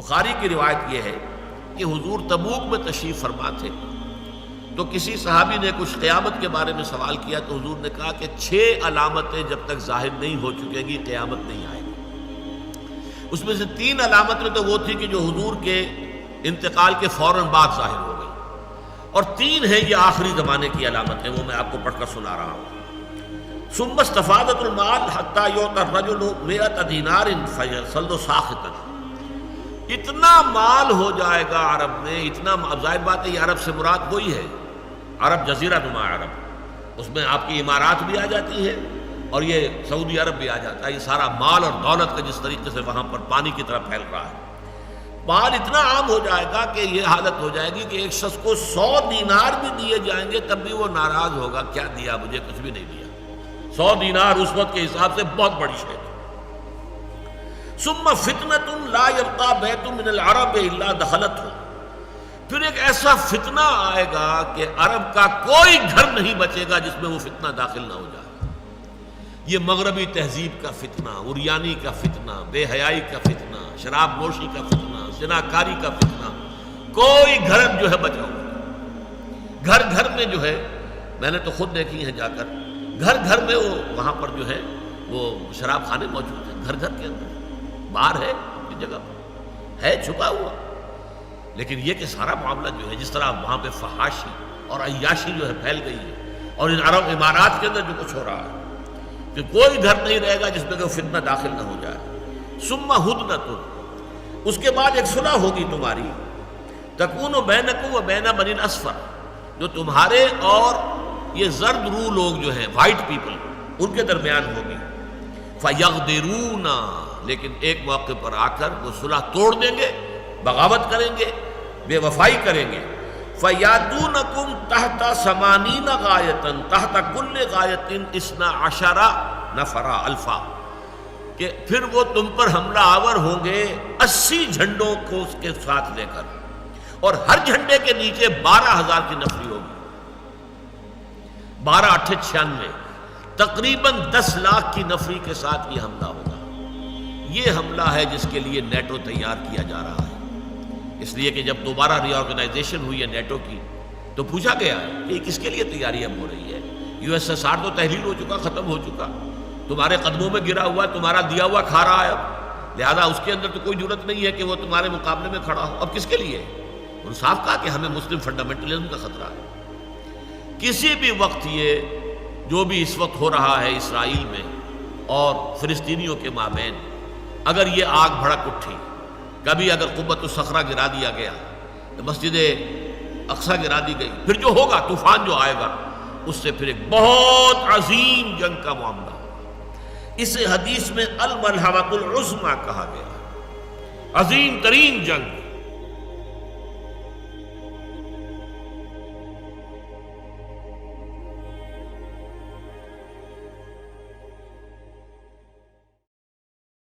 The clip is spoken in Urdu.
بخاری کی روایت یہ ہے کہ حضور تبوک میں تشریف فرما تھے، تو کسی صحابی نے کچھ قیامت کے بارے میں سوال کیا تو حضور نے کہا کہ 6 علامتیں جب تک ظاہر نہیں ہو چکیں گی قیامت نہیں آئے گی۔ اس میں سے 3 علامتیں تو وہ تھی کہ جو حضور کے انتقال کے فوراً بعد ظاہر ہو گئی، اور 3 ہیں یہ آخری زمانے کی علامتیں، وہ میں آپ کو پڑھ کر سنا رہا ہوں۔ ثم استفادت المال حتى يعطى الرجل 100 دینار فيصل ساخطا، اتنا مال ہو جائے گا عرب میں، اتنا، ظاہر بات ہے یہ عرب سے مراد وہی ہے، عرب جزیرہ نما عرب، اس میں آپ کی امارات بھی آ جاتی ہے اور یہ سعودی عرب بھی آ جاتا ہے، یہ سارا مال اور دولت کا جس طریقے سے وہاں پر پانی کی طرح پھیل رہا ہے، مال اتنا عام ہو جائے گا کہ یہ حالت ہو جائے گی کہ ایک شخص کو 100 دینار بھی دیے جائیں گے تب بھی وہ ناراض ہوگا، کیا دیا مجھے، کچھ بھی نہیں دیا۔ 100 دینار اس وقت کے حساب سے بہت بڑی شے تھی۔ ثم فتنۃ لا یبقى بیت من العرب الا دخلته، پھر ایک ایسا فتنہ آئے گا کہ عرب کا کوئی گھر نہیں بچے گا جس میں وہ فتنہ داخل نہ ہو جائے۔ یہ مغربی تہذیب کا فتنہ، عریانی کا فتنہ، بے حیائی کا فتنہ، شراب نوشی کا فتنہ، زناکاری کا فتنہ، کوئی گھر جو ہے بچا ہوا، گھر گھر میں جو ہے، میں نے تو خود دیکھی ہیں جا کر، گھر گھر میں وہ وہاں پر جو ہے وہ شراب خانے موجود ہیں، گھر گھر کے اندر، باہر ہے کی جگہ پر ہے چھپا ہوا، لیکن یہ کہ سارا معاملہ جو ہے جس طرح وہاں پہ فحاشی اور عیاشی جو ہے پھیل گئی ہے، اور ان عرب امارات کے اندر جو کچھ ہو رہا ہے کہ کوئی گھر نہیں رہے گا جس میں کوئی فتنہ داخل نہ ہو جائے۔ ثم ہدنۃ، اس کے بعد ایک صلح ہوگی تمہاری، تکون بینکم و بین بنی الاصفر، جو تمہارے اور یہ زرد رو لوگ جو ہیں، وائٹ پیپل، ان کے درمیان ہوگی۔ فیغدرون، لیکن ایک موقع پر آ کر وہ صلح توڑ دیں گے، بغاوت کریں گے، بے وفائی کریں گے۔ فیاتونکم تحت 80 غایۃ، تحت کل غایۃ 12 نفرا الفا، کہ پھر وہ تم پر حملہ آور ہوں گے 80 جھنڈوں کو اس کے ساتھ لے کر، اور ہر جھنڈے کے نیچے 12,000 کی نفری ہوگی، 12 8 96، تقریباً 10 لاکھ کی نفری کے ساتھ یہ حملہ ہوگا۔ یہ حملہ ہے جس کے لیے نیٹو تیار کیا جا رہا ہے، اس لیے کہ جب دوبارہ ری آرگنائزیشن ہوئی ہے نیٹو کی تو پوچھا گیا کہ کس کے لیے تیاری اب ہو رہی ہے؟ USSR تو تحلیل ہو چکا، ختم ہو چکا، تمہارے قدموں میں گرا ہوا ہے، تمہارا دیا ہوا کھا رہا ہے اب، لہذا اس کے اندر تو کوئی ضرورت نہیں ہے کہ وہ تمہارے مقابلے میں کھڑا ہو، اب کس کے لیے؟ انہوں نے صاف کہا کہ ہمیں مسلم فنڈامنٹلزم کا خطرہ ہے۔ کسی بھی وقت یہ جو بھی اس وقت ہو رہا ہے اسرائیل میں اور فلسطینیوں کے مابین، اگر یہ آگ بھڑک اٹھی، کبھی اگر قبۃ الصخرہ گرا دیا گیا، مسجد اقصیٰ گرا دی گئی، پھر جو ہوگا طوفان جو آئے گا اس سے پھر ایک بہت عظیم جنگ کا معاملہ ہوگا۔ اسے حدیث میں الملحمۃ العظمیٰ کہا گیا، عظیم ترین جنگ۔